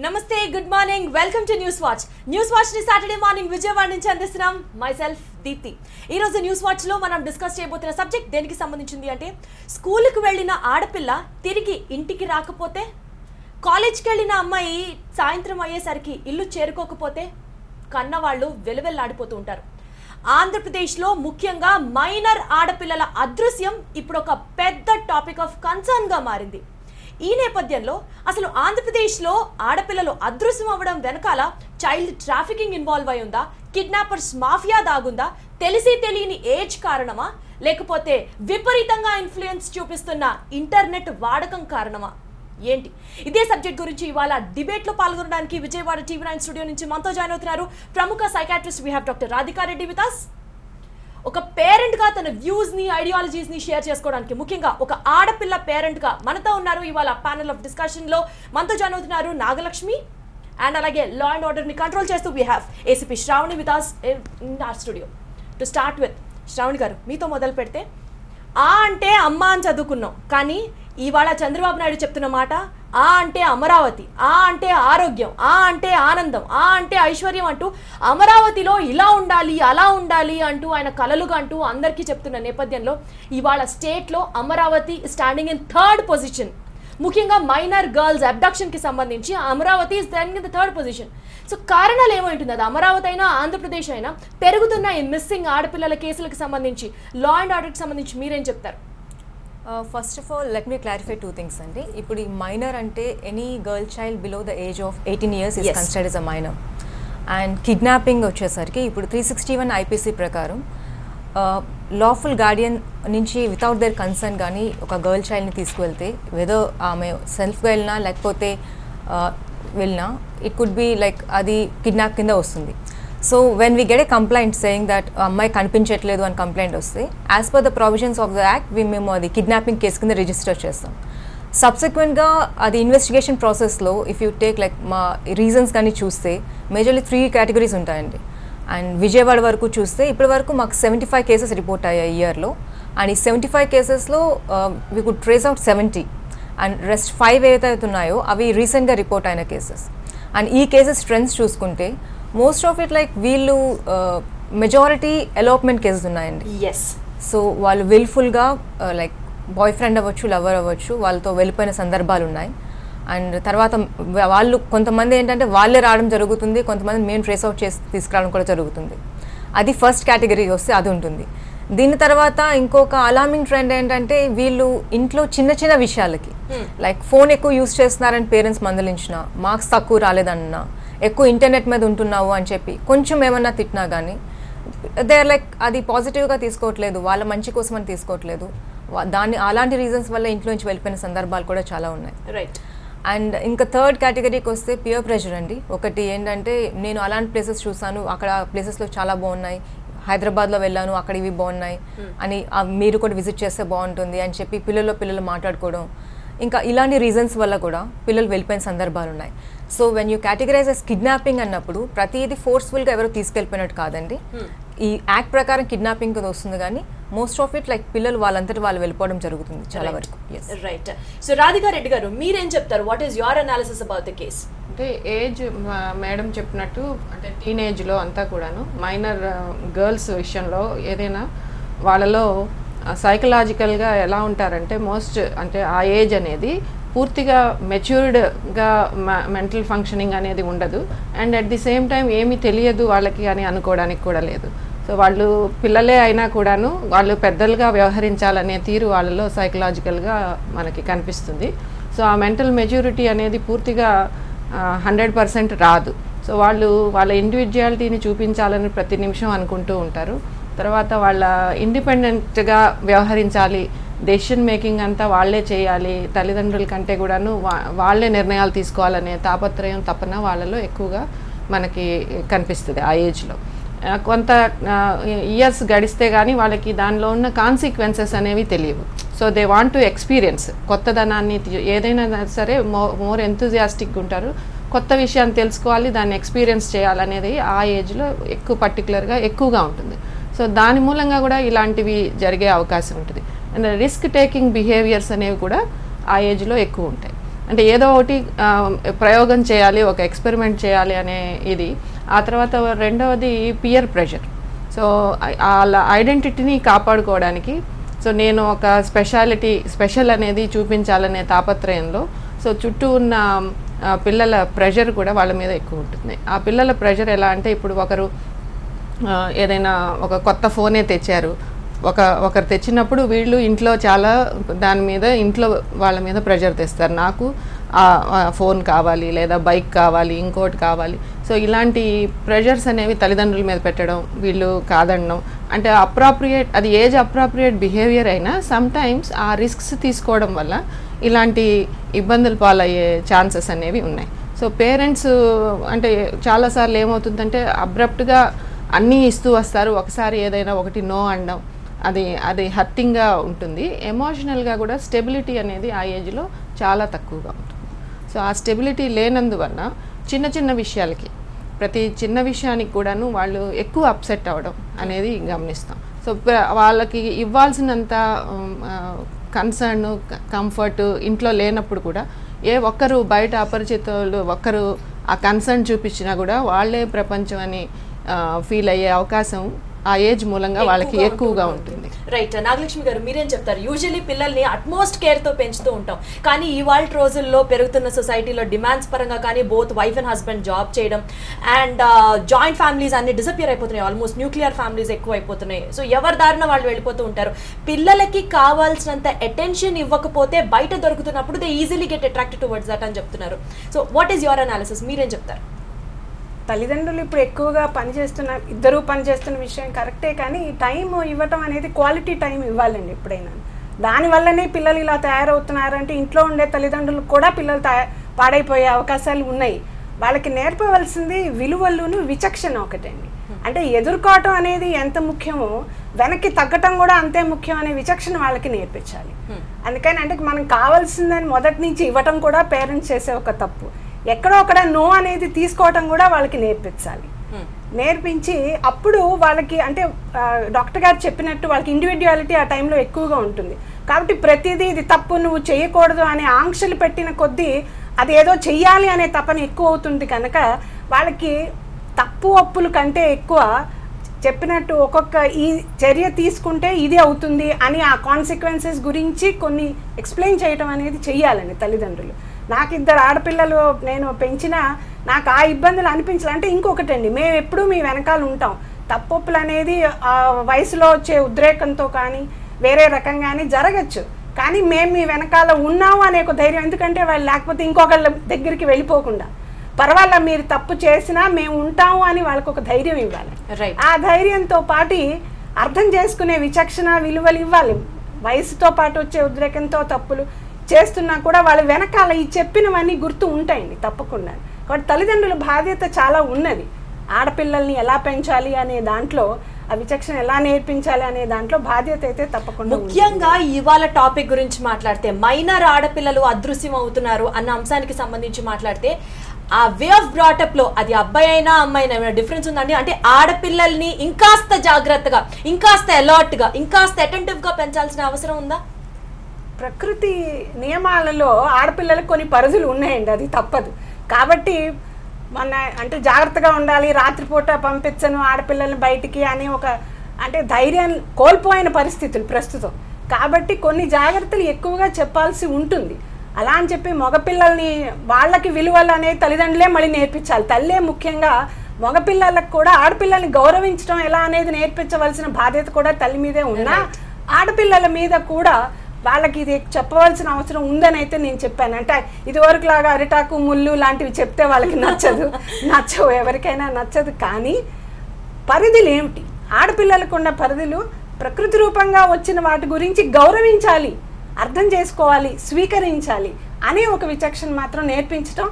నమస్తే, good morning, welcome to News Watch. News Watch ని Saturday morning Vijayawada నుంచి అందిస్తున్నాం. Myself Deepti. ఈ రోజు న్యూస్ వాచ్ లో మనం డిస్కస్ చేయబోతున్న సబ్జెక్ట్ దేనికి సంబంధించింది అంటే, స్కూల్కి వెళ్ళిన ఆడపిల్ల తిరిగి ఇంటికి రాకపోతే, కాలేజ్కి వెళ్ళిన అమ్మాయి సాయంత్రం అయ్యేసరికి ఇల్లు చేరుకోకపోతే కన్నవాళ్ళు వెలువెల్లాడిపోతూ ఉంటారు. ఆంధ్రప్రదేశ్లో ముఖ్యంగా మైనర్ ఆడపిల్లల అదృశ్యం ఇప్పుడు ఒక పెద్ద టాపిక్ ఆఫ్ కన్సర్న్గా మారింది. ఈ నేపథ్యంలో అసలు ఆంధ్రప్రదేశ్లో ఆడపిల్లలు అదృశ్యం అవ్వడం వెనకాల చైల్డ్ ట్రాఫికింగ్ ఇన్వాల్వ్ అయి ఉందా, కిడ్నాపర్స్ మాఫియా దాగుందా, తెలిసి తెలియని ఏజ్ కారణమా, లేకపోతే విపరీతంగా ఇన్ఫ్లుయెన్స్ చూపిస్తున్న ఇంటర్నెట్ వాడకం కారణమా, ఏంటి? ఇదే సబ్జెక్ట్ గురించి ఇవాళ డిబేట్ లో పాల్గొనడానికి విజయవాడ TV9 స్టూడియో నుంచి మనతో జాయిన్ అవుతున్నారు ప్రముఖ psychiatrist we have doctor Radhika Reddy with us. ఒక పేరెంట్ గా తన వ్యూస్ ని, ఐడియాలజీస్ ని షేర్ చేసుకోవడానికి, ముఖ్యంగా ఒక ఆడపిల్ల పేరెంట్ గా మనతో ఉన్నారు ఇవాళ ప్యానెల్ ఆఫ్ డిస్కషన్ లో. మనతో జాయిన్ అవుతున్నారు నాగలక్ష్మి. అండ్ అలాగే లా అండ్ ఆర్డర్ ని కంట్రోల్ చేస్తూ we have ACP Sravani with us in our studio. To start with Sravani గారు, మీతో మొదలు పెడితే, ఆ అంటే అమ్మ అని చదువుకున్నాం, కానీ ఇవాళ చంద్రబాబు నాయుడు చెప్తున్న మాట ఆ అంటే అమరావతి, ఆ అంటే ఆరోగ్యం, ఆ అంటే ఆనందం, ఆ అంటే ఐశ్వర్యం అంటూ అమరావతిలో ఇలా ఉండాలి అలా ఉండాలి అంటూ ఆయన కలలుగా అంటూ అందరికీ చెప్తున్న నేపథ్యంలో ఇవాళ స్టేట్లో Amaravati standing in third position. ముఖ్యంగా మైనర్ గర్ల్స్ అబ్డక్షన్ కి సంబంధించి Amaravati standing in the third position. So కారణాలు ఏమైంటుంది? అది అమరావతి అయినా ఆంధ్రప్రదేశ్ అయినా పెరుగుతున్న ఈ మిస్సింగ్ ఆడపిల్లల కేసులకు సంబంధించి, లా అండ్ ఆర్డర్కి సంబంధించి మీరేం చెప్తారు? First of all let me clarify two things అండి. ఇప్పుడు ఈ మైనర్ అంటే any girl child below the age of 18 years is considered as a minor. And kidnapping వచ్చేసరికి ఇప్పుడు 361 IPC ప్రకారం లాఫుల్ గార్డియన్ నుంచి వితౌట్ దేర్ కన్సర్న్ కానీ ఒక గర్ల్ చైల్డ్ని తీసుకువెళ్తే, వెదర్ ఆమె సెల్ఫ్గా వెళ్ళినా లేకపోతే వెళ్ళినా, ఇట్ కుడ్ బి లైక్ అది కిడ్నాప్ కింద వస్తుంది. So when we get a complaint saying that అమ్మాయి కనిపించట్లేదు అని కంప్లైంట్ వస్తే, as per the provisions of the act మేము అది కిడ్నాపింగ్ కేసు కింద రిజిస్టర్ చేస్తాం. సబ్సిక్వెంట్గా అది ఇన్వెస్టిగేషన్ ప్రాసెస్లో ఇఫ్ యూ టేక్ లైక్ మా రీజన్స్ కానీ చూస్తే మేజర్లీ 3 categories ఉంటాయండి. అండ్ విజయవాడ వరకు చూస్తే ఇప్పటి వరకు మాకు 75 cases రిపోర్ట్ అయ్యాయి ఇయర్లో. అండ్ ఈ 75 casesలో we could trace out 70. And rest 5 ఏదైతే ఉన్నాయో అవి రీసెంట్గా రిపోర్ట్ అయిన కేసెస్. అండ్ ఈ కేసెస్ ట్రెండ్స్ చూసుకుంటే మోస్ట్ ఆఫ్ ఇట్ లైక్ వీళ్ళు మెజారిటీ ఎలాప్మెంట్ కేసెస్ ఉన్నాయండి. సో వాళ్ళు విల్ఫుల్గా లైక్ బాయ్ ఫ్రెండ్ అవ్వచ్చు, లవర్ అవ్వచ్చు, వాళ్ళతో వెళ్ళిపోయిన సందర్భాలు ఉన్నాయి. అండ్ తర్వాత వాళ్ళు కొంతమంది ఏంటంటే వాళ్ళే రావడం జరుగుతుంది, కొంతమంది మేము ట్రేస్ అవుట్ చేసి తీసుకురావడం కూడా జరుగుతుంది. అది ఫస్ట్ కేటగిరీ వస్తే అది ఉంటుంది. దీని తర్వాత ఇంకొక అలార్మింగ్ ట్రెండ్ ఏంటంటే వీళ్ళు ఇంట్లో చిన్న చిన్న విషయాలకి లైక్ ఫోన్ ఎక్కువ యూస్ చేస్తున్నారని పేరెంట్స్ మందలించిన, మార్క్స్ తక్కువ రాలేదన్నా, ఎక్కువ ఇంటర్నెట్ మీద ఉంటున్నావు అని చెప్పి కొంచెం ఏమన్నా తిట్టినా కానీ దే ఆర్ లైక్ అది పాజిటివ్గా తీసుకోవట్లేదు, వాళ్ళ మంచి కోసం అని తీసుకోవట్లేదు. అలాంటి రీజన్స్ వల్ల ఇంట్లో నుంచి వెళ్ళిపోయిన సందర్భాలు కూడా చాలా ఉన్నాయి. రైట్. అండ్ ఇంకా థర్డ్ కేటగిరీకి వస్తే పియర్ ప్రెషర్ అండి. ఒకటి ఏంటంటే నేను అలాంటి ప్లేసెస్ చూసాను, అక్కడ ప్లేసెస్లో చాలా బాగున్నాయి, హైదరాబాద్లో వెళ్ళాను అక్కడ ఇవి బాగున్నాయి అని, మీరు కూడా విజిట్ చేస్తే బాగుంటుంది అని చెప్పి పిల్లలు మాట్లాడుకోవడం, ఇంకా ఇలాంటి రీజన్స్ వల్ల కూడా పిల్లలు వెళ్ళిపోయిన సందర్భాలు ఉన్నాయి. So when you categorise as kidnapping అన్నప్పుడు ప్రతిదీ ఫోర్స్ఫుల్గా ఎవరో తీసుకెళ్ళిపోయినట్టు కాదండి. ఈ యాక్ట్ ప్రకారం కిడ్నాపింగ్ వస్తుంది, కానీ మోస్ట్ ఆఫ్ ఇట్ లైక్ పిల్లలు వాళ్ళంతటి వాళ్ళు వెళ్ళిపోవడం జరుగుతుంది చాలా వరకు. రైట్. సో రాధికా రెడ్డి గారు, మీరేం చెప్తారు? What is your analysis about the case? అంటే ఏజ్ మేడం చెప్పినట్టు అంటే టీనేజ్లో అంతా కూడాను మైనర్ గర్ల్స్ విషయంలో ఏదైనా వాళ్ళలో సైకలాజికల్గా ఎలా ఉంటారంటే అంటే ఆ ఏజ్ అనేది పూర్తిగా మెచ్యూర్డ్గా మెంటల్ ఫంక్షనింగ్ అనేది ఉండదు. And at the same time ఏమీ తెలియదు వాళ్ళకి అని అనుకోవడానికి కూడా లేదు. సో వాళ్ళు పిల్లలే అయినా కూడాను వాళ్ళు పెద్దలుగా వ్యవహరించాలనే తీరు వాళ్ళలో సైకలాజికల్గా మనకి కనిపిస్తుంది. సో ఆ మెంటల్ మెచ్యూరిటీ అనేది పూర్తిగా 100% రాదు. సో వాళ్ళు వాళ్ళ ఇండివిజువాలిటీని చూపించాలని ప్రతి నిమిషం అనుకుంటూ ఉంటారు. తర్వాత వాళ్ళ ఇండిపెండెంట్గా వ్యవహరించాలి, డెసిషన్ మేకింగ్ అంతా వాళ్ళే చేయాలి, తల్లిదండ్రుల కంటే కూడాను వాళ్ళే నిర్ణయాలు తీసుకోవాలనే తాపత్రయం, తపన వాళ్ళలో ఎక్కువగా మనకి కనిపిస్తుంది ఆ ఏజ్లో. కొంత ఇయర్స్ గడిస్తే కానీ వాళ్ళకి దానిలో ఉన్న కాన్సిక్వెన్సెస్ అనేవి తెలియవు. So they want to experience కొత్తదనాన్ని, ఏదైనా సరే మోర్ ఎంతూజియాస్టిక్గా ఉంటారు, కొత్త విషయాన్ని తెలుసుకోవాలి, దాన్ని ఎక్స్పీరియన్స్ చేయాలనేది ఆ ఏజ్లో పర్టికులర్గా ఎక్కువగా ఉంటుంది. సో దాని మూలంగా కూడా ఇలాంటివి జరిగే అవకాశం ఉంటుంది. అండ్ రిస్క్ టేకింగ్ బిహేవియర్స్ అనేవి కూడా ఆ ఏజ్లో ఎక్కువ ఉంటాయి. అంటే ఏదో ఒకటి ప్రయోగం చేయాలి, ఒక ఎక్స్పెరిమెంట్ చేయాలి అనే ఇది. ఆ తర్వాత రెండవది పియర్ ప్రెషర్. సో వాళ్ళ ఐడెంటిటీని కాపాడుకోవడానికి సో నేను ఒక స్పెషల్ అనేది చూపించాలనే తాపత్రయంలో సో చుట్టూ ఉన్న పిల్లల ప్రెషర్ కూడా వాళ్ళ మీద ఎక్కువ ఉంటుంది. ఆ పిల్లల ప్రెషర్ ఎలా అంటే ఇప్పుడు ఒకరు ఏదైనా ఒక కొత్త ఫోనే తెచ్చారు, ఒకరు తెచ్చినప్పుడు వీళ్ళు ఇంట్లో చాలా దాని మీద ఇంట్లో వాళ్ళ మీద ప్రెషర్ తెస్తారు, నాకు ఫోన్ కావాలి లేదా బైక్ కావాలి ఇంకోటి కావాలి. సో ఇలాంటి ప్రెషర్స్ అనేవి తల్లిదండ్రుల మీద పెట్టడం, వీళ్ళు కాదనడం, అంటే అది ఏజ్ అప్రాప్రియేట్ బిహేవియర్ అయినా సమ్టైమ్స్ ఆ రిస్క్స్ తీసుకోవడం వల్ల ఇలాంటి ఇబ్బందులు పాలయ్యే ఛాన్సెస్ అనేవి ఉన్నాయి. సో పేరెంట్స్ అంటే చాలాసార్లు ఏమవుతుందంటే అబ్రప్ట్గా అన్నీ ఇస్తూ వస్తారు, ఒకసారి ఏదైనా ఒకటి నో అనడం అది హర్టింగ్గా ఉంటుంది. ఎమోషనల్గా కూడా స్టెబిలిటీ అనేది ఆ ఏజ్లో చాలా తక్కువగా ఉంటుంది. సో ఆ స్టెబిలిటీ లేనందువల్ల చిన్న చిన్న విషయాలకి, ప్రతి చిన్న విషయానికి కూడాను వాళ్ళు ఎక్కువ అప్సెట్ అవ్వడం అనేది గమనిస్తాం. సో వాళ్ళకి ఇవ్వాల్సినంత కన్సర్న్, కంఫర్ట్ ఇంట్లో లేనప్పుడు కూడా ఒక్కరు బయట అపరిచితులు ఒక్కరు ఆ కన్సర్న్ చూపించినా కూడా వాళ్ళే ప్రపంచం అని ఫీల్ అయ్యే అవకాశం ఆ ఏజ్ మూలంగా వాళ్ళకి ఎక్కువగా ఉంటుంది. రైట్. నాగలక్ష్మి గారు మీరేం చెప్తారు? యూజువల్లీ పిల్లల్ని అట్మోస్ట్ కేర్తో పెంచుతూ ఉంటాం, కానీ ఇవాళ రోజుల్లో పెరుగుతున్న సొసైటీలో డిమాండ్స్ పరంగా కానీ both wife and husband job చేయడం అండ్ జాయింట్ ఫ్యామిలీస్ అన్ని డిసపియర్ అయిపోతున్నాయి, ఆల్మోస్ట్ న్యూక్లియర్ ఫ్యామిలీస్ ఎక్కువ అయిపోతున్నాయి. సో ఎవరి దారిన వాళ్ళు వెళ్ళిపోతూ ఉంటారు. పిల్లలకి కావాల్సినంత అటెన్షన్ ఇవ్వకపోతే బయట దొరుకుతున్నప్పుడు they easily get attracted towards that అని చెప్తున్నారు. So what is your analysis? మీరేం చెప్తారు? తల్లిదండ్రులు ఇప్పుడు ఎక్కువగా ఇద్దరూ పనిచేస్తున్న విషయం కరెక్టే, కానీ ఈ టైం ఇవ్వటం అనేది క్వాలిటీ టైం ఇవ్వాలండి ఎప్పుడైనా. దానివల్లనే పిల్లలు ఇలా తయారవుతున్నారంటే ఇంట్లో ఉండే తల్లిదండ్రులకు కూడా పిల్లలు పాడైపోయే అవకాశాలు ఉన్నాయి. వాళ్ళకి నేర్పవలసింది విలువలును విచక్షణ ఒకటండి. అంటే ఎదుర్కోవటం అనేది ఎంత ముఖ్యమో వెనక్కి తగ్గటం కూడా అంతే ముఖ్యం అనే విచక్షణ వాళ్ళకి నేర్పించాలి. అందుకని అంటే మనం కావాల్సిందని మొదటి నుంచి ఇవ్వటం కూడా పేరెంట్స్ చేసే ఒక తప్పు. ఎక్కడో అక్కడ నో అనేది తీసుకోవటం కూడా వాళ్ళకి నేర్పించాలి. నేర్పించి అప్పుడు వాళ్ళకి అంటే డాక్టర్ గారు చెప్పినట్టు వాళ్ళకి ఇండివిడ్యువాలిటీ ఆ టైంలో ఎక్కువగా ఉంటుంది. కాబట్టి ప్రతిదీ ఇది తప్పు, నువ్వు చేయకూడదు అనే ఆంక్షలు పెట్టిన కొద్దీ అది ఏదో చెయ్యాలి అనే తపన ఎక్కువ అవుతుంది. కనుక వాళ్ళకి తప్పు ఒప్పుల కంటే ఎక్కువ చెప్పినట్టు ఒక్కొక్క ఈ చర్య తీసుకుంటే ఇది అవుతుంది అని ఆ కాన్సిక్వెన్సెస్ గురించి కొన్ని ఎక్స్ప్లెయిన్ చేయడం అనేది చెయ్యాలని తల్లిదండ్రులు. నాకు 2 ఆడపిల్లలు నేను పెంచినా నాకు ఆ ఇబ్బందులు అనిపించాలి. అంటే ఇంకొకటండి, మేము ఎప్పుడూ మీ వెనకాల ఉంటాం. తప్పొప్పులు అనేది వయసులో వచ్చే ఉద్రేకంతో కానీ వేరే రకంగానే జరగచ్చు, కానీ మేము మీ వెనకాల ఉన్నాము అనే ఒక ధైర్యం. ఎందుకంటే వాళ్ళు లేకపోతే ఇంకొకళ్ళ దగ్గరికి వెళ్ళిపోకుండా పర్వాలా మీరు తప్పు చేసినా మేము ఉంటాము అని వాళ్ళకు ఒక ధైర్యం ఇవ్వాలి. ఆ ధైర్యంతో పాటు అర్థం చేసుకునే విచక్షణ విలువలు ఇవ్వాలి. వయసుతో పాటు వచ్చే ఉద్రేకంతో తప్పులు చేస్తున్నా కూడా వాళ్ళ వెనకాల ఈ చెప్పినవన్నీ గుర్తు ఉంటాయండి తప్పకుండా. కాబట్టి తల్లిదండ్రుల బాధ్యత చాలా ఉన్నది. ఆడపిల్లల్ని ఎలా పెంచాలి అనే దాంట్లో, ఆ విచక్షణ ఎలా నేర్పించాలి అనే దాంట్లో బాధ్యత అయితే తప్పకుండా. ముఖ్యంగా ఇవాళ టాపిక్ గురించి మాట్లాడితే మైనర్ ఆడపిల్లలు అదృశ్యం అవుతున్నారు అన్న అంశానికి సంబంధించి మాట్లాడితే ఆ వే ఆఫ్ బ్రాటప్ లో అది అబ్బాయి అయినా అమ్మాయి అయినా డిఫరెన్స్ ఉందండి. అంటే ఆడపిల్లల్ని ఇంకాస్త జాగ్రత్తగా, ఇంకాస్త అలర్ట్ గా, ఇంకాస్త అటెంటివ్ గా పెంచాల్సిన అవసరం ఉందా? ప్రకృతి నియమాలలో ఆడపిల్లలకు కొన్ని పరిధులు ఉన్నాయండి, అది తప్పదు. కాబట్టి అంటే జాగ్రత్తగా ఉండాలి, రాత్రిపూట పంపించను ఆడపిల్లల్ని బయటికి అనే ఒక అంటే ధైర్యం కోల్పోయిన పరిస్థితులు ప్రస్తుతం. కాబట్టి కొన్ని జాగ్రత్తలు ఎక్కువగా చెప్పాల్సి ఉంటుంది. అలా అని చెప్పి మగపిల్లల్ని వాళ్ళకి విలువలు అనేది తల్లిదండ్రులే మళ్ళీ నేర్పించాలి. తల్లే ముఖ్యంగా మగపిల్లలకు కూడా ఆడపిల్లల్ని గౌరవించడం ఎలా అనేది నేర్పించవలసిన బాధ్యత కూడా తల్లి మీదే ఉన్నా, ఆడపిల్లల మీద కూడా వాళ్ళకి ఇది చెప్పవలసిన అవసరం ఉందని అయితే నేను చెప్పాను. అంటే ఇదివరకు లాగా అరిటాకు ముళ్ళు లాంటివి చెప్తే వాళ్ళకి నచ్చవు, ఎవరికైనా నచ్చదు. కానీ పరిధులు ఏమిటి, ఆడపిల్లలకు ఉన్న పరిధులు ప్రకృతి రూపంగా వచ్చిన వాటి గురించి గౌరవించాలి, అర్థం చేసుకోవాలి, స్వీకరించాలి అనే ఒక విచక్షణ మాత్రం నేర్పించడం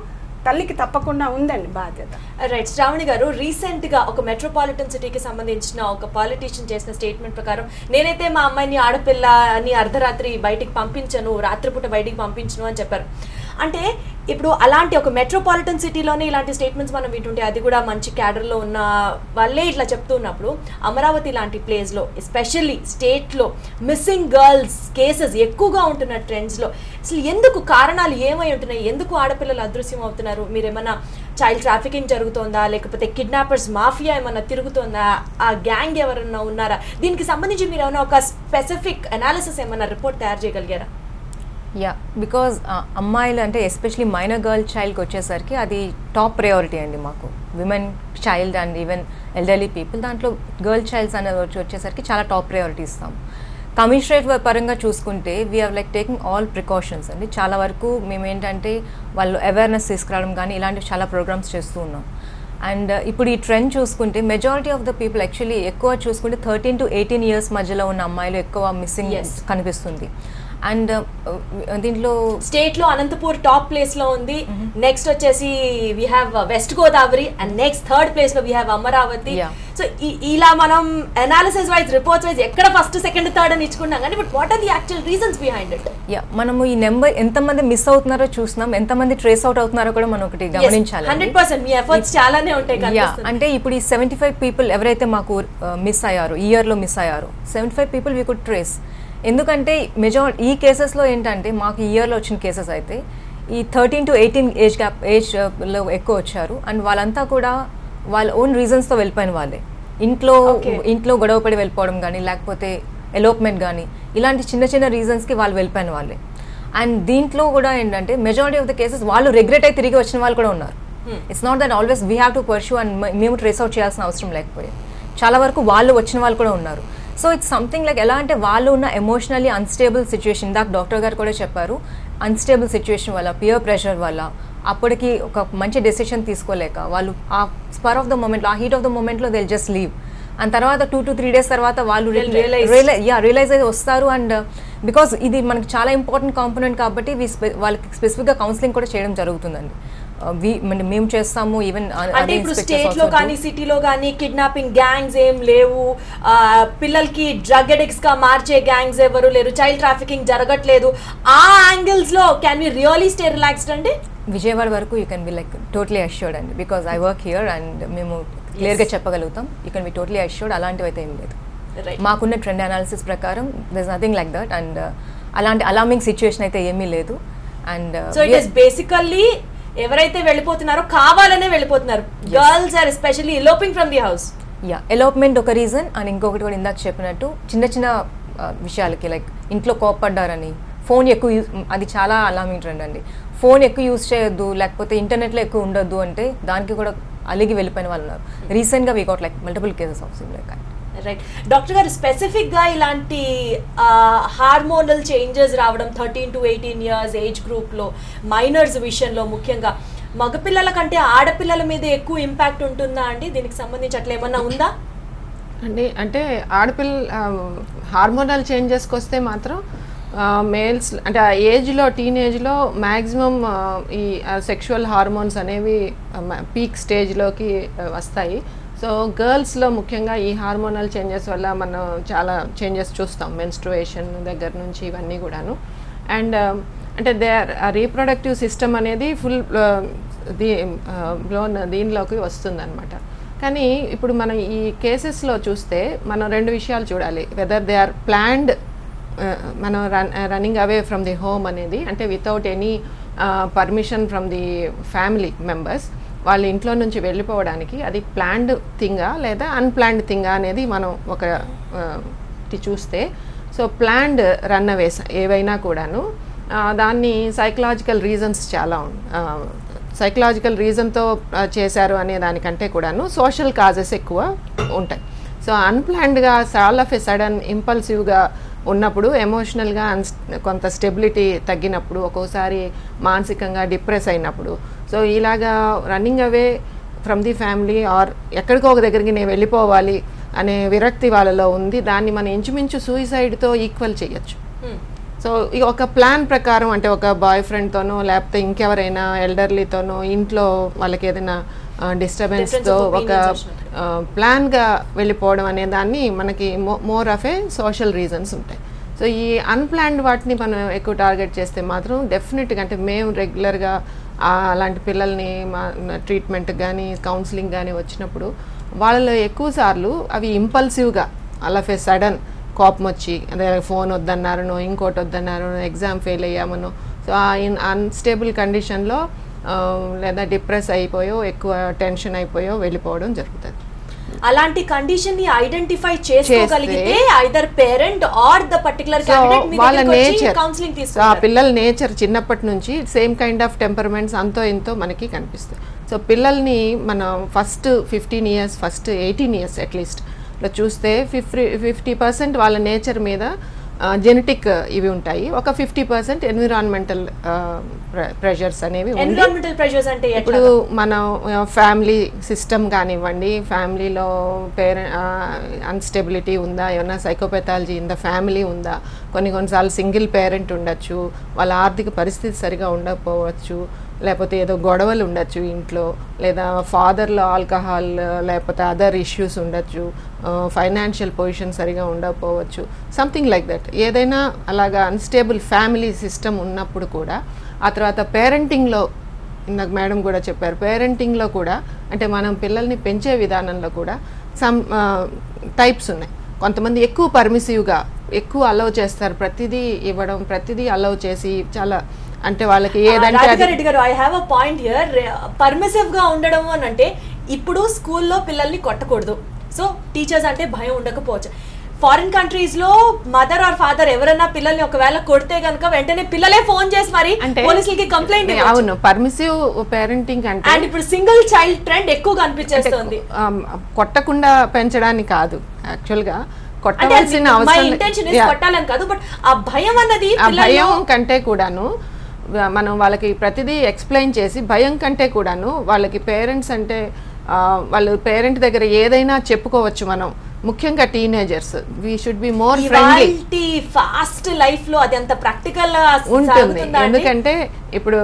తల్లికి తప్పకుండా ఉందండి బాధ్యత. రైట్. శ్రావణి గారు, రీసెంట్ గా ఒక మెట్రోపాలిటన్ సిటీకి సంబంధించిన ఒక పాలిటీషియన్ చేసిన స్టేట్మెంట్ ప్రకారం నేనైతే మా అమ్మాయిని ఆడపిల్ల అని అర్ధరాత్రి బయటికి పంపించను, రాత్రిపూట బయటికి పంపించను అని చెప్పారు. అంటే ఇప్పుడు అలాంటి ఒక మెట్రోపాలిటన్ సిటీలోనే ఇలాంటి స్టేట్మెంట్స్ మనం వింటుంటే, అది కూడా మంచి క్యాడర్లో ఉన్న వాళ్ళే ఇట్లా చెప్తున్నప్పుడు, అమరావతి లాంటి ప్లేస్లో ఎస్పెషల్లీ స్టేట్లో మిస్సింగ్ గర్ల్స్ కేసెస్ ఎక్కువగా ఉంటున్న ట్రెండ్స్లో అసలు ఎందుకు, కారణాలు ఏమై ఉంటున్నాయి? ఎందుకు ఆడపిల్లలు అదృశ్యం అవుతున్నారు? మీరు ఏమన్నా చైల్డ్ ట్రాఫికింగ్ జరుగుతోందా, లేకపోతే కిడ్నాపర్స్ మాఫియా ఏమన్నా తిరుగుతోందా, ఆ గ్యాంగ్ ఎవరన్నా ఉన్నారా? దీనికి సంబంధించి మీరు ఏమైనా ఒక స్పెసిఫిక్ అనాలిసిస్ ఏమన్నా రిపోర్ట్ తయారు చేయగలిగారా? యా, బికాజ్ అమ్మాయిలు అంటే ఎస్పెషలీ మైనర్ గర్ల్ చైల్డ్కి వచ్చేసరికి అది టాప్ ప్రయారిటీ అండి మాకు. Women child and even elderly people, దాంట్లో గర్ల్ చైల్డ్స్ అనే వచ్చేసరికి చాలా టాప్ ప్రయారిటీ ఇస్తాం. కమిషనరేట్ పరంగా చూసుకుంటే we have like taking all precautions అండి. చాలా వరకు మేము ఏంటంటే వాళ్ళు అవేర్నెస్ తీసుకురావడం కానీ ఇలాంటివి చాలా ప్రోగ్రామ్స్ చేస్తూ ఉన్నాం. అండ్ ఇప్పుడు ఈ ట్రెండ్ చూసుకుంటే majority of the people actually ఎక్కువ చూసుకుంటే 13 to 18 years మధ్యలో ఉన్న అమ్మాయిలు ఎక్కువ మిస్సింగ్ కనిపిస్తుంది. అండ్ దీంట్లో స్టేట్ లో అనంతపూర్ టాప్ ప్లేస్ లో ఉంది. నెక్స్ట్ వచ్చేసి we have west Godavari and next third place లో వి హావ్ అమరావతి. సో ఇలా మనం అనాలిసిస్ వైజ్ రిపోర్ట్స్ వైజ్ ఎక్కడ ఫస్ట్ సెకండ్ థర్డ్ అని ఇచ్చుకున్నాం కానీ but what are the actual reasons behind it? మనము ఈ నెంబర్ ఎంతమంది మిస్ అవుతున్నారో చూస్తున్నాం, ఎంతమంది ట్రేస్ అవుట్ అవుతున్నారో కూడా మనం ఒకటి గమనించాలి. 100% మీ ఎఫర్ట్స్ చాలానే ఉంటాయి. అంటే ఇప్పుడు ఈ 75 people ఎవరైతే మాకు మిస్ అయ్యారో, ఈ ఇయర్లో మిస్ అయ్యారో 75 people వీ కుడ్ ట్రేస్. ఎందుకంటే ఈ కేసెస్లో ఏంటంటే మాకు ఈ ఇయర్లో వచ్చిన కేసెస్ అయితే ఈ 13 to 18 ఏజ్లో ఎక్కువ వచ్చారు. అండ్ వాళ్ళంతా కూడా వాళ్ళ ఓన్ రీజన్స్తో వెళ్ళిపోయిన వాళ్ళే. ఇంట్లో గొడవపడి వెళ్ళిపోవడం కానీ, లేకపోతే ఎలోప్మెంట్ కానీ, ఇలాంటి చిన్న చిన్న రీజన్స్కి వాళ్ళు వెళ్ళిపోయిన వాళ్ళే. అండ్ దీంట్లో కూడా ఏంటంటే మెజారిటీ ఆఫ్ ద కేసెస్ వాళ్ళు రిగ్రెట్ అయి తిరిగి వచ్చిన వాళ్ళు కూడా ఉన్నారు. It's not that always we have to pursue and మేము ట్రేస్ అవుట్ చేయాల్సిన అవసరం లేకపోయే. చాలా వరకు వాళ్ళు వచ్చిన వాళ్ళు కూడా ఉన్నారు. సో ఇట్స్ సంథింగ్ లైక్ ఎలా అంటే వాళ్ళు ఉన్న ఎమోషనల్లీ అన్స్టేబుల్ సిచ్యువేషన్, ఇందాక డాక్టర్ గారు కూడా చెప్పారు, అన్స్టేబుల్ సిచ్యువేషన్ వల్ల, పియర్ ప్రెషర్ వల్ల, అప్పటికి ఒక మంచి డెసిషన్ తీసుకోలేక వాళ్ళు ఆ స్పర్ ఆఫ్ ద మూమెంట్లో, ఆ హీట్ ఆఫ్ ద మూమెంట్లో దే జస్ట్ లీవ్. అండ్ తర్వాత 2 to 3 days తర్వాత వాళ్ళు రియలైజ్ అయితే వస్తారు. అండ్ బికాస్ ఇది మనకి చాలా ఇంపార్టెంట్ కాంపోనెంట్ కాబట్టి వాళ్ళకి స్పెసిఫిక్గా కౌన్సిలింగ్ కూడా చేయడం జరుగుతుందండి. మేము చేస్తాము. ఈవెన్ అంటే ఇప్పుడు స్టేట్ లో కానీ సిటీలో కానీ కిడ్నాపింగ్ గ్యాంగ్స్ ఏం లేవు, పిల్లలకి డ్రగ్ అడిక్ట్స్ గా మార్చే గ్యాంగ్స్ ఎవరు లేరు, చైల్డ్ ట్రాఫికింగ్ జరగట్లేదు. ఆ యాంగిల్స్ లో can we really stay relaxed అండి? విజయవాడ వరకు you can be like totally assured అండి, because I work here and మేము క్లియర్గా చెప్పగలుగుతాం you can be totally assured. అలాంటివి అయితే ఏం లేదు. మాకున్న ట్రెండ్ అనాలిసిస్ ప్రకారం there is nothing like that. And అలాంటి అలార్మింగ్ సిచ్యువేషన్ అయితే ఏమీ లేదు. And so it is basically ఎవరైతే వెళ్ళిపోతున్నారో కావాలనే వెళ్ళిపోతున్నారు. Girls are especially eloping from the house. Elopement ఒక రీజన్. అండ్ ఇంకొకటి కూడా ఇందాక చెప్పినట్టు చిన్న చిన్న విషయాలకి లైక్ ఇంట్లో కోప్పడ్డారని, ఫోన్ ఎక్కువ యూజ్, అది చాలా అలార్మింగ్ ట్రెండ్ అండి. ఫోన్ ఎక్కువ యూజ్ చేయొద్దు, లేకపోతే ఇంటర్నెట్లో ఎక్కువ ఉండొద్దు అంటే దానికి కూడా అలిగి వెళ్ళిపోయిన వాళ్ళు ఉన్నారు. రీసెంట్గా we got like multiple cases of similar kind. Right doctor గారు, స్పెసిఫిక్గా ఇలాంటి హార్మోనల్ చేంజెస్ రావడం 13 to 18 years ఏజ్ గ్రూప్లో మైనర్స్ విషయంలో ముఖ్యంగా మగపిల్లల కంటే ఆడపిల్లల మీద ఎక్కువ ఇంపాక్ట్ ఉంటుందా అండి? దీనికి సంబంధించి అట్లా ఏమన్నా ఉందా అండి? అంటే హార్మోనల్ చేంజెస్కి వస్తే మాత్రం మేల్స్ అంటే ఆ ఏజ్లో, టీనేజ్లో మ్యాక్సిమం ఈ సెక్షువల్ హార్మోన్స్ అనేవి పీక్ స్టేజ్లోకి వస్తాయి. సో గర్ల్స్లో ముఖ్యంగా ఈ హార్మోనల్ చేంజెస్ వల్ల మనం చాలా చేంజెస్ చూస్తాం, మెన్స్ట్రుయేషన్ దగ్గర నుంచి ఇవన్నీ కూడాను. అండ్ అంటే రీప్రొడక్టివ్ సిస్టమ్ అనేది ఫుల్ దీనిలోకి వస్తుందన్నమాట. కానీ ఇప్పుడు మనం ఈ కేసెస్లో చూస్తే మనం 2 విషయాలు చూడాలి. వెదర్ దే ఆర్ ప్లాన్డ్, మనం running away from the home అనేది, అంటే without any permission from the family members, వాళ్ళ ఇంట్లో నుంచి వెళ్ళిపోవడానికి అది ప్లాన్డ్ థింగా లేదా అన్ప్లాన్డ్ థింగా అనేది మనం చూస్తే, సో ప్లాన్డ్ రన్ అవేస్ ఏవైనా కూడాను దాన్ని సైకలాజికల్ రీజన్స్ చాలా సైకలాజికల్ రీజన్తో చేశారు అనే దానికంటే కూడాను సోషల్ కాజెస్ ఎక్కువ ఉంటాయి. సో అన్ప్లాన్డ్గా చాలా ఆఫ్ ఎ సడన్ ఇంపల్సివ్గా ఉన్నప్పుడు, ఎమోషనల్గా కొంత స్టెబిలిటీ తగ్గినప్పుడు, ఒక్కోసారి మానసికంగా డిప్రెస్ అయినప్పుడు, సో ఇలాగా running away from the family or ఎక్కడికో ఒక దగ్గరికి నేను వెళ్ళిపోవాలి అనే విరక్తి వాళ్ళలో ఉంది. దాన్ని మనం ఇంచుమించు సూసైడ్తో ఈక్వల్ చేయొచ్చు. సో ఒక ప్లాన్ ప్రకారం, అంటే ఒక బాయ్ ఫ్రెండ్తోనో లేకపోతే ఇంకెవరైనా ఎల్డర్లీతోనో ఇంట్లో వాళ్ళకి ఏదైనా డిస్టర్బెన్స్తో ఒక ప్లాన్గా వెళ్ళిపోవడం అనే దాన్ని మనకి more of A social reasons ఉంటాయి. సో ఈ అన్ప్లాన్డ్ వాటిని మనం ఎక్కువ టార్గెట్ చేస్తే మాత్రం డెఫినెట్గా, అంటే మేము రెగ్యులర్గా అలాంటి పిల్లల్ని ట్రీట్మెంట్ కానీ కౌన్సిలింగ్ కానీ వచ్చినప్పుడు వాళ్ళలో ఎక్కువ సార్లు అవి ఇంపల్సివ్గా అలా సడన్ కోపం వచ్చి అదే ఫోన్ వద్దన్నారనో ఇంకోటి వద్దన్నారనో ఎగ్జామ్ ఫెయిల్ అయ్యామనో సో అన్స్టేబుల్ కండిషన్లో లేదా డిప్రెస్ అయిపోయో ఎక్కువ టెన్షన్ అయిపోయో వెళ్ళిపోవడం జరుగుతుంది. అలాంటి కండిషన్ ని ఐడెంటిఫై చేసుకోగలిగితే either parent or the particular candidate మీ వాళ్ళ దగ్గరికి వచ్చి నేచర్ కౌన్సిలింగ్ ఆ తీసుకుంటారు. పిల్లల నేచర్ చిన్నప్పటి నుంచి సేమ్ కైండ్ ఆఫ్ టెంపర్మెంట్స్ అంతో ఇంతో మనకి కనిపిస్తాయి. సో పిల్లల్ని మనం first 15 years first 18 years at least లో చూస్తే 50% వాళ్ళ నేచర్ మీద జెనెటిక్ ఇవి ఉంటాయి, ఒక 50% ఎన్విరాన్మెంటల్ ప్రెషర్స్ అనేవి ఉంటాయి. ఎన్విరాన్మెంటల్ ప్రెషర్స్ అంటే ఇప్పుడు మనం ఫ్యామిలీ సిస్టమ్ కానివ్వండి, ఫ్యామిలీలో అన్స్టెబిలిటీ ఉందా, ఏమైనా సైకోపెథాలజీ ఇన్ ద ఫ్యామిలీ ఉందా, కొన్నిసార్లు సింగిల్ పేరెంట్ ఉండొచ్చు, వాళ్ళ ఆర్థిక పరిస్థితి సరిగా ఉండకపోవచ్చు, లేకపోతే ఏదో గొడవలు ఉండొచ్చు ఇంట్లో, లేదా ఫాదర్లో ఆల్కహాల్ లేకపోతే అదర్ ఇష్యూస్ ఉండొచ్చు, ఫైనాన్షియల్ పొజిషన్ సరిగా ఉండకపోవచ్చు, సంథింగ్ లైక్ దట్. ఏదైనా అలాగా అన్స్టేబుల్ ఫ్యామిలీ సిస్టమ్ ఉన్నప్పుడు కూడా ఆ తర్వాత పేరెంటింగ్లో ఇందాక మేడం కూడా చెప్పారు, పేరెంటింగ్లో కూడా అంటే మనం పిల్లల్ని పెంచే విధానంలో కూడా సమ్ టైప్స్ ఉన్నాయి. కొంతమంది ఎక్కువ పర్మిసివ్గా ఎక్కువ అలౌ చేస్తారు, ప్రతిదీ ఇవ్వడం, ప్రతిదీ అలౌ చేసి చాలా అంటే వాళ్ళకి ఏదంటే రెడ్డి గారు I have a point here. Permissive గా ఉండడం అని అంటే ఇప్పుడు స్కూల్లో పిల్లల్ని కొట్టకూడదు, సో టీచర్స్ అంటే భయం ఉండకపోవచ్చు. ఫారిన్ కంట్రీస్ లో మదర్ ఆర్ ఫాదర్ ఎవరైనా పిల్లల్ని ఒకవేళ కొడితే గనుక వెంటనే పిల్లలే ఫోన్ చేసి మరి పోలీసులకి కంప్లైంట్. అవును, పర్మిసివ్ పేరెంటింగ్ అంటే అండ్ ఇప్పుడు సింగిల్ చైల్డ్ ట్రెండ్ ఎక్కువగా అనిపించేస్తుంది. కొట్టకుండా పెంచడానికి కాదు, యాక్చువల్ గా కొట్టవలసిన అవసరం కొట్టాలని కాదు, బట్ ఆ భయం అన్నది ఆ భయం కంటే కూడాను మనం వాళ్ళకి ప్రతిదీ ఎక్స్ప్లెయిన్ చేసి భయం కంటే కూడాను వాళ్ళకి పేరెంట్స్ అంటే వాళ్ళు పేరెంట్ దగ్గర ఏదైనా చెప్పుకోవచ్చు. మనం ముఖ్యంగా teenagers we should be more friendly. Fast life లో అది అంత ప్రాక్టికల్ ఉంటుంది, ఎందుకంటే ఇప్పుడు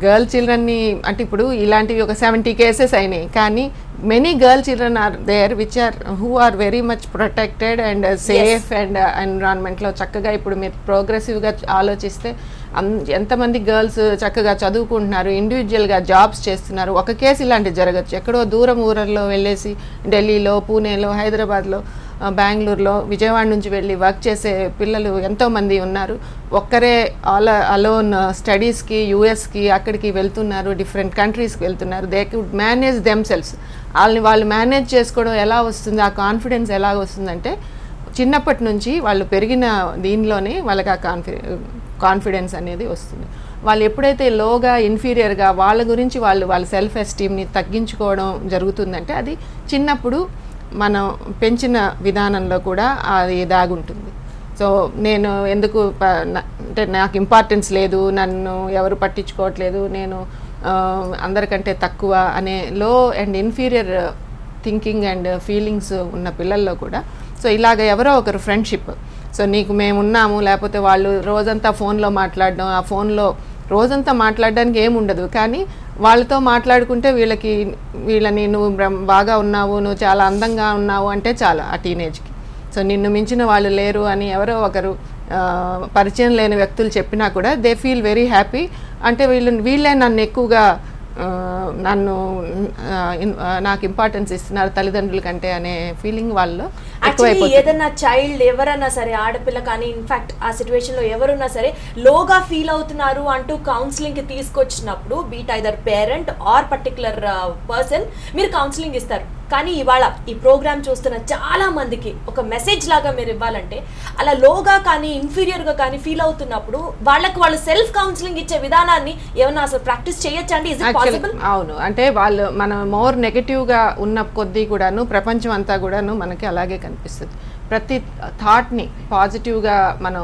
గర్ల్ చిల్డ్రన్ని అంటే ఇప్పుడు ఇలాంటివి ఒక 70 cases అయినాయి, కానీ many girl children are there which are who are very much protected and safe and ఎన్విరాన్మెంట్లో చక్కగా. ఇప్పుడు మీరు ప్రోగ్రెసివ్గా ఆలోచిస్తే ఎంతమంది గర్ల్స్ చక్కగా చదువుకుంటున్నారు, ఇండివిజువల్గా జాబ్స్ చేస్తున్నారు. ఒక కేసు ఇలాంటివి జరగచ్చు, ఎక్కడో దూరం ఊరల్లో వెళ్ళేసి ఢిల్లీలో, పూణేలో, హైదరాబాద్లో, బెంగళూరులో, విజయవాడ నుంచి వెళ్ళి వర్క్ చేసే పిల్లలు ఎంతోమంది ఉన్నారు. ఒక్కరే అలోన్ స్టడీస్కి యూఎస్కి అక్కడికి వెళ్తున్నారు, డిఫరెంట్ కంట్రీస్కి వెళ్తున్నారు. They could manage themselves. వాళ్ళు మేనేజ్ చేసుకోవడం ఎలా వస్తుంది, ఆ కాన్ఫిడెన్స్ ఎలా వస్తుందంటే చిన్నప్పటి నుంచి వాళ్ళు పెరిగిన దీనిలోనే వాళ్ళకి ఆ కాన్ఫిడెన్స్ అనేది వస్తుంది. వాళ్ళు ఎప్పుడైతే లోగా ఇన్ఫీరియర్గా వాళ్ళ గురించి వాళ్ళ సెల్ఫ్ ఎస్టీమ్ని తగ్గించుకోవడం జరుగుతుందంటే అది చిన్నప్పుడు మనం పెంచిన విధానంలో కూడా అది దాగుంటుంది. సో నేను ఎందుకు అంటే నాకు ఇంపార్టెన్స్ లేదు, నన్ను ఎవరు పట్టించుకోవట్లేదు, నేను అందరికంటే తక్కువ అనే లో and inferior thinking and feelings ఉన్న పిల్లల్లో కూడా సో ఇలాగ ఎవరో ఒకరు ఫ్రెండ్షిప్, సో నీకు మేము ఉన్నాము, లేకపోతే వాళ్ళు రోజంతా ఫోన్లో మాట్లాడడం, ఆ ఫోన్లో రోజంతా మాట్లాడడానికి ఏముండదు, కానీ వాళ్ళతో మాట్లాడుకుంటే వీళ్ళని నువ్వు బాగా ఉన్నావు, నువ్వు చాలా అందంగా ఉన్నావు అంటే చాలా ఆ టీనేజ్కి. సో నిన్ను మించిన వాళ్ళు లేరు అని ఎవరో ఒకరు పరిచయం లేని వ్యక్తులు చెప్పినా కూడా దే ఫీల్ వెరీ హ్యాపీ. అంటే వీళ్ళే నన్ను ఎక్కువగా నాకు ఇంపార్టెన్స్ ఇస్తున్నారు తల్లిదండ్రుల కంటే అనే ఫీలింగ్ వాళ్ళు. ఏదైనా చైల్డ్ ఎవరన్నా సరే, ఆడపిల్ల కానీ ఇన్ఫాక్ట్ ఆ సిచ్యువేషన్ లో ఎవరున్నా సరే లోగా ఫీల్ అవుతున్నారు అంటూ కౌన్సిలింగ్ కి తీసుకొచ్చినప్పుడు beat either parent are particular person మీరు కౌన్సిలింగ్ ఇస్తారు. కానీ ఇవాళ ఈ ప్రోగ్రామ్ చూస్తున్న చాలా మందికి ఒక మెసేజ్ లాగా మీరు ఇవ్వాలంటే అలా లోగా కానీ ఇన్ఫీరియర్ గా కానీ ఫీల్ అవుతున్నప్పుడు వాళ్ళు సెల్ఫ్ కౌన్సిలింగ్ ఇచ్చే విధానాన్ని ఏమన్నా అసలు ప్రాక్టీస్ చేయొచ్చా అండి? Is it possible? అవును, అంటే వాళ్ళు మనం మోర్ నెగటివ్ గా ఉన్న కొద్దీ కూడాను ప్రపంచం అంతా కూడాను మనకి అలాగే కనిపిస్తుంది. ప్రతి థాట్ని పాజిటివ్గా మనం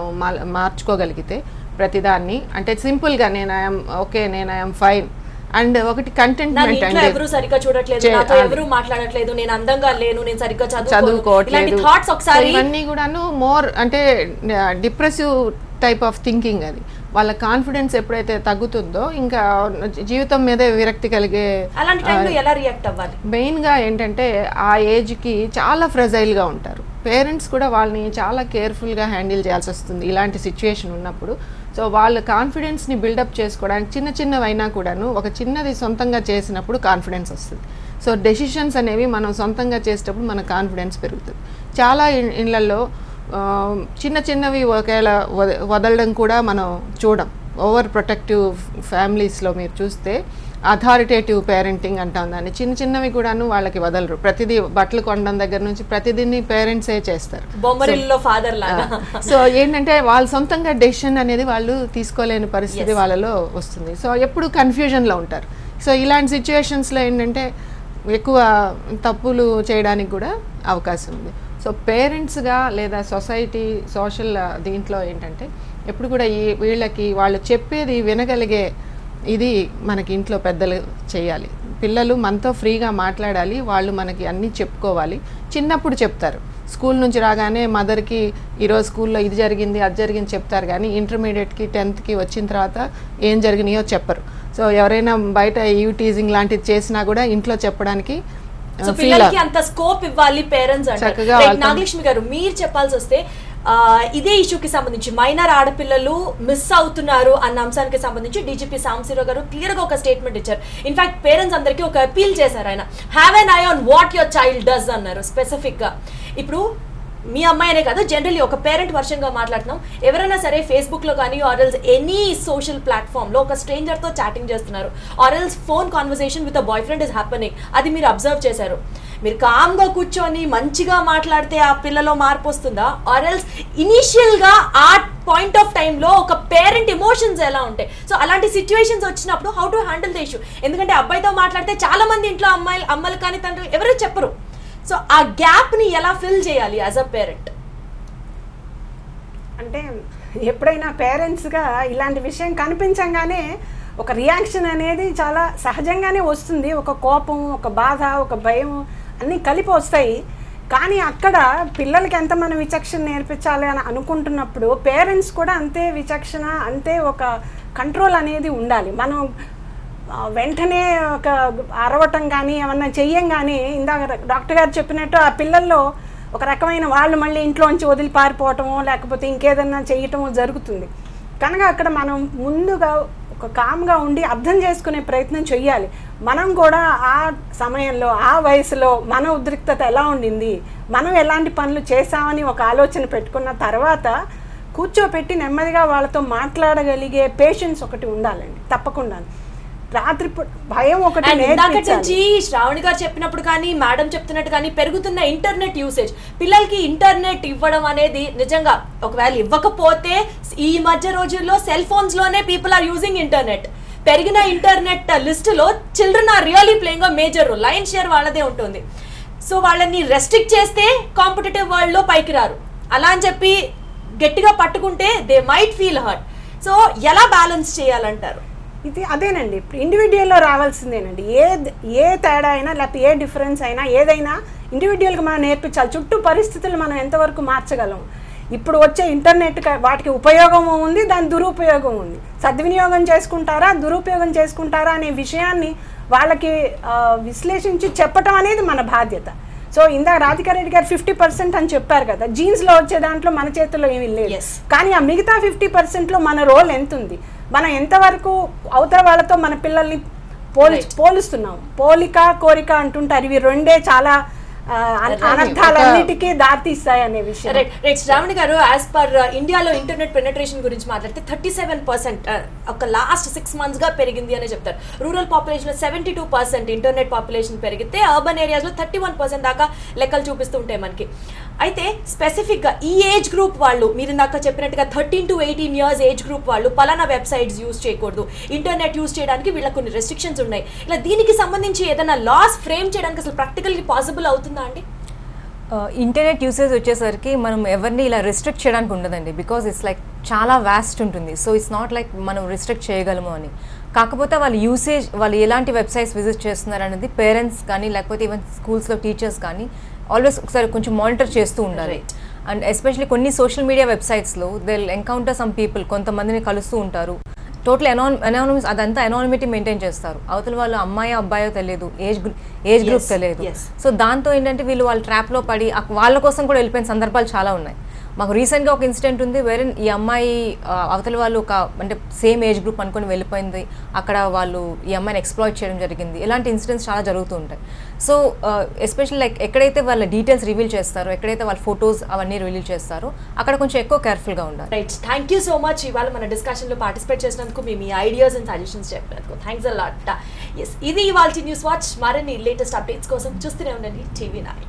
మార్చుకోగలిగితే ప్రతిదాన్ని, అంటే సింపుల్గా నేను ఐఎమ్ ఓకే, నేను ఐఎమ్ ఫైన్ అండ్ ఒకటి కంటెంట్మెంట్ అంటే ఎవరు సరిగ్గా చూడట్లేదు, నాతో ఎవరు మాట్లాడట్లేదు, నేను అందంగా లేను, నేను సరిగ్గా చదువుకోవట్లేదు, థాట్స్ ఒకసారి ఇవన్నీ కూడాను మోర్ అంటే డిప్రెసివ్ టైప్ ఆఫ్ థింకింగ్. అది వాళ్ళ కాన్ఫిడెన్స్ ఎప్పుడైతే తగ్గుతుందో ఇంకా జీవితం మీదే విరక్తి కలిగే. అలాంటి టైంలో ఎలా రియాక్ట్ అవ్వాలి? మెయిన్గా ఏంటంటే ఆ ఏజ్కి చాలా ఫ్రెజైల్గా ఉంటారు. పేరెంట్స్ కూడా వాళ్ళని చాలా కేర్ఫుల్గా హ్యాండిల్ చేయాల్సి వస్తుంది ఇలాంటి సిచ్యువేషన్ ఉన్నప్పుడు. సో వాళ్ళ కాన్ఫిడెన్స్ని బిల్డప్ చేసుకోవడానికి చిన్న చిన్నవైనా కూడాను ఒక చిన్నది సొంతంగా చేసినప్పుడు కాన్ఫిడెన్స్ వస్తుంది. సో డెసిషన్స్ అనేవి మనం సొంతంగా చేసేటప్పుడు మన కాన్ఫిడెన్స్ పెరుగుతుంది. చాలా ఇళ్లలో చిన్న చిన్నవి ఒకవేళ వదలడం కూడా మనం చూడం. ఓవర్ ప్రొటెక్టివ్ ఫ్యామిలీస్లో మీరు చూస్తే అథారిటేటివ్ పేరెంటింగ్ అంటాం దాన్ని. చిన్న చిన్నవి కూడాను వాళ్ళకి వదలరు. ప్రతిదీ బట్టలు కొనడం దగ్గర నుంచి ప్రతిదీ పేరెంట్సే చేస్తారు. సో ఏంటంటే వాళ్ళు సొంతంగా డెసిషన్ అనేది వాళ్ళు తీసుకోలేని పరిస్థితి వాళ్ళలో వస్తుంది. సో ఎప్పుడు కన్ఫ్యూజన్లో ఉంటారు. సో ఇలాంటి సిచ్యువేషన్స్లో ఏంటంటే ఎక్కువ తప్పులు చేయడానికి కూడా అవకాశం ఉంది. సో పేరెంట్స్గా లేదా సోషల్ దీంట్లో ఏంటంటే ఎప్పుడు కూడా వీళ్ళకి వాళ్ళు చెప్పేది వినగలిగే ఇది మనకి ఇంట్లో పెద్దలు చేయాలి. పిల్లలు మనతో ఫ్రీగా మాట్లాడాలి, వాళ్ళు మనకి అన్నీ చెప్పుకోవాలి. చిన్నప్పుడు చెప్తారు, స్కూల్ నుంచి రాగానే మదర్కి ఈరోజు స్కూల్లో ఇది జరిగింది అది జరిగింది చెప్తారు, కానీ ఇంటర్మీడియట్కి 10th వచ్చిన తర్వాత ఏం జరిగినాయో చెప్పరు. సో ఎవరైనా బయట టీజింగ్ లాంటిది చేసినా కూడా ఇంట్లో చెప్పడానికి పిల్లలకి అంత స్కోప్ ఇవ్వాలి పేరెంట్స్ అంటారు. నాగలక్ష్మి గారు, మీరు చెప్పాల్సి వస్తే ఇదే ఇష్యూకి సంబంధించి మైనర్ ఆడపిల్లలు మిస్ అవుతున్నారు అన్న అంశానికి సంబంధించి డీజీపీ సాంబశివరావు గారు క్లియర్ గా ఒక స్టేట్మెంట్ ఇచ్చారు. ఇన్ఫాక్ట్ పేరెంట్స్ అందరికీ ఒక అపీల్ చేశారు. ఆయన have N I on what your child does అన్నారు స్పెసిఫిక్ గా. ఇప్పుడు మీ అమ్మాయినే కాదు, జనరల్లీ ఒక పేరెంట్ వర్షన్గా మాట్లాడుతున్నాం. ఎవరైనా సరే ఫేస్బుక్లో కానీ ఆర్ఎల్స్ ఎనీ సోషల్ ప్లాట్ఫామ్లో ఒక స్ట్రేంజర్తో చాటింగ్ చేస్తున్నారు, or else phone conversation with a boy friend is happening, అది మీరు అబ్జర్వ్ చేశారు. మీరు కామ్గా కూర్చొని మంచిగా మాట్లాడితే ఆ పిల్లలో మార్పు వస్తుందా? ఆర్ఎల్స్ ఇనీషియల్గా ఆ పాయింట్ ఆఫ్ టైంలో ఒక పేరెంట్ ఎమోషన్స్ ఎలా ఉంటాయి? సో అలాంటి సిచ్యువేషన్స్ వచ్చినప్పుడు how to handle the issue? ఎందుకంటే అబ్బాయితో మాట్లాడితే చాలా మంది ఇంట్లో అమ్మలు కానీ తండ్రి ఎవరు చెప్పరు. సో ఆ గ్యాప్ని ఎలా ఫిల్ చేయాలి యాజ్ అ పేరెంట్? అంటే ఎప్పుడైనా పేరెంట్స్గా ఇలాంటి విషయం కనిపించగానే ఒక రియాక్షన్ అనేది చాలా సహజంగానే వస్తుంది. ఒక కోపం, ఒక బాధ, ఒక భయం అన్నీ కలిపి వస్తాయి. కానీ అక్కడ పిల్లలకి ఎంత మనం విచక్షణ నేర్పించాలి అని అనుకుంటున్నప్పుడు పేరెంట్స్ కూడా అంతే విచక్షణ, అంతే ఒక కంట్రోల్ అనేది ఉండాలి. మనం వెంటనే ఒక అరవటం కానీ ఏమన్నా చెయ్యం, కానీ ఇందాక డాక్టర్ గారు చెప్పినట్టు ఆ పిల్లల్లో ఒక రకమైన వాళ్ళు మళ్ళీ ఇంట్లోంచి వదిలి పారిపోవటమో లేకపోతే ఇంకేదన్నా చేయటమో జరుగుతుంది. కనుక అక్కడ మనం ముందుగా ఒక కామ్గా ఉండి అర్థం చేసుకునే ప్రయత్నం చెయ్యాలి. మనం కూడా ఆ సమయంలో ఆ వయసులో మన ఉద్రిక్తత ఎలా ఉండింది, మనం ఎలాంటి పనులు చేసామని ఒక ఆలోచన పెట్టుకున్న తర్వాత కూర్చోపెట్టి నెమ్మదిగా వాళ్ళతో మాట్లాడగలిగే పేషెన్స్ ఒకటి ఉండాలండి తప్పకుండా. రాత్రి భయం ఒకటి నుంచి శ్రావణి గారు చెప్పినప్పుడు కానీ మేడం చెప్తున్నట్టు కానీ పెరుగుతున్న ఇంటర్నెట్ యూసేజ్, పిల్లలకి ఇంటర్నెట్ ఇవ్వడం అనేది నిజంగా ఒకవేళ ఇవ్వకపోతే ఈ మధ్య రోజుల్లో సెల్ ఫోన్స్ లోనే పీపుల్ ఆర్ యూజింగ్ ఇంటర్నెట్. పెరిగిన ఇంటర్నెట్ లిస్టులో children are really playing a major role. Lion share వాళ్ళదే ఉంటుంది. సో వాళ్ళని రెస్ట్రిక్ట్ చేస్తే కాంపిటేటివ్ వరల్డ్ లో పైకి రారు. అలా అని చెప్పి గట్టిగా పట్టుకుంటే they might feel hurt. So ఎలా బ్యాలెన్స్ చేయాలంటారు? ఇది అదేనండి, ఇప్పుడు ఇండివిజువల్లో రావాల్సిందేనండి. ఏ తేడా అయినా లేకపోతే ఏ డిఫరెన్స్ అయినా ఏదైనా ఇండివిజువల్గా మనం నేర్పించాలి. చుట్టూ పరిస్థితులు మనం ఎంతవరకు మార్చగలం. ఇప్పుడు వచ్చే ఇంటర్నెట్ వాటికి ఉపయోగం ఉంది, దాని దురుపయోగం ఉంది. సద్వినియోగం చేసుకుంటారా దురుపయోగం చేసుకుంటారా అనే విషయాన్ని వాళ్ళకి విశ్లేషించి చెప్పటం అనేది మన బాధ్యత. సో ఇందాక రాధికా రెడ్డి గారు 50% అని చెప్పారు కదా, జీన్స్లో వచ్చే దాంట్లో మన చేతుల్లో ఏమీ లేదు. కానీ ఆ మిగతా 50%లో మన రోల్ ఎంత ఉంది, మనం ఎంతవరకు అవతల వాళ్ళతో మన పిల్లల్ని పోలుస్తున్నాం. పోలిక కోరిక అంటుంటారు, ఇవి రెండే చాలా అనర్థాలన్నిటికీ దారితీస్తాయి అనే విషయం. రైట్ శ్రావణి గారు, యాజ్ పర్ ఇండియాలో ఇంటర్నెట్ పెనట్రేషన్ గురించి మాట్లాడితే 37% ఒక లాస్ట్ 6 months గా పెరిగింది అని చెప్తారు. రూరల్ పాపులేషన్ 72% ఇంటర్నెట్ పాపులేషన్ పెరిగితే అర్బన్ ఏరియాస్లో 31% దాకా లెక్కలు చూపిస్తూ ఉంటాయి మనకి. అయితే స్పెసిఫిక్గా ఈ ఏజ్ గ్రూప్ వాళ్ళు, మీరు ఇందాక చెప్పినట్టుగా 13 to 18 years ఏజ్ గ్రూప్ వాళ్ళు పలానా వెబ్సైట్స్ యూజ్ చేయకూడదు, ఇంటర్నెట్ యూజ్ చేయడానికి వీళ్ళకి కొన్ని రెస్ట్రిక్షన్స్ ఉన్నాయి, ఇలా దీనికి సంబంధించి ఏదైనా లాస్ ఫ్రేమ్ చేయడానికి అసలు ప్రాక్టికల్గా పాసిబుల్ అవుతుందా అండి? ఇంటర్నెట్ యూసేజ్ వచ్చేసరికి మనం ఎవరిని ఇలా రిస్ట్రిక్ట్ చేయడానికి ఉండదండి. బికాజ్ ఇట్స్ లైక్ చాలా వాస్ట్ ఉంటుంది. సో ఇట్స్ నాట్ లైక్ మనం రిస్ట్రిక్ట్ చేయగలము అని. కాకపోతే వాళ్ళ యూసేజ్, వాళ్ళు ఎలాంటి వెబ్సైట్స్ విజిట్ చేస్తున్నారు అనేది పేరెంట్స్ కానీ లేకపోతే ఈవెన్ స్కూల్స్లో టీచర్స్ కానీ ఆల్వేస్ ఒకసారి కొంచెం మానిటర్ చేస్తూ ఉండాలి. అండ్ ఎస్పెషల్లీ కొన్ని సోషల్ మీడియా వెబ్సైట్స్లో they will encounter some people, కొంతమందిని కలుస్తూ ఉంటారు. టోటల్ అనానమస్ అదంతా అనానిమిటీ మెయింటైన్ చేస్తారు. అవతల వాళ్ళు అమ్మాయి అబ్బాయో తెలియదు, ఏజ్ గ్రూప్ తెలియదు. సో దాంతో ఏంటంటే వాళ్ళ ట్రాప్లో పడి వాళ్ళ కోసం కూడా వెళ్ళిపోయిన సందర్భాలు చాలా ఉన్నాయి. మాకు రీసెంట్గా ఒక ఇన్సిడెంట్ ఉంది వేరే ఈ అమ్మాయి అవతల వాళ్ళు ఒక అంటే సేమ్ ఏజ్ గ్రూప్ అనుకుని వెళ్ళిపోయింది, అక్కడ వాళ్ళు ఈ అమ్మాయిని ఎక్స్ప్లాయిట్ చేయడం జరిగింది. ఇలాంటి ఇన్సిడెంట్స్ చాలా జరుగుతూ ఉంటాయి. సో ఎస్పెషల్లీ లైక్ ఎక్కడైతే వాళ్ళ డీటెయిల్స్ రివీల్ చేస్తారో, ఎక్కడైతే వాళ్ళ ఫొటోస్ అవన్నీ రివీల్ చేస్తారో అక్కడ కొంచెం ఎక్కువ కేర్ఫుల్గా ఉండాలి. Right, thank you so much ఇవాళ మన డిస్కషన్లో పార్టిసిపేట్ చేసినందుకు, మీ ఐడియాస్ అండ్ సజెషన్స్ చెప్పినందుకు థ్యాంక్స్ అ లాట్. ఎస్, ఇది ఇవాల్టి న్యూస్ వాచ్. మరిన్ని లేటెస్ట్ అప్డేట్స్ కోసం చూస్తూనే ఉండండి TV9.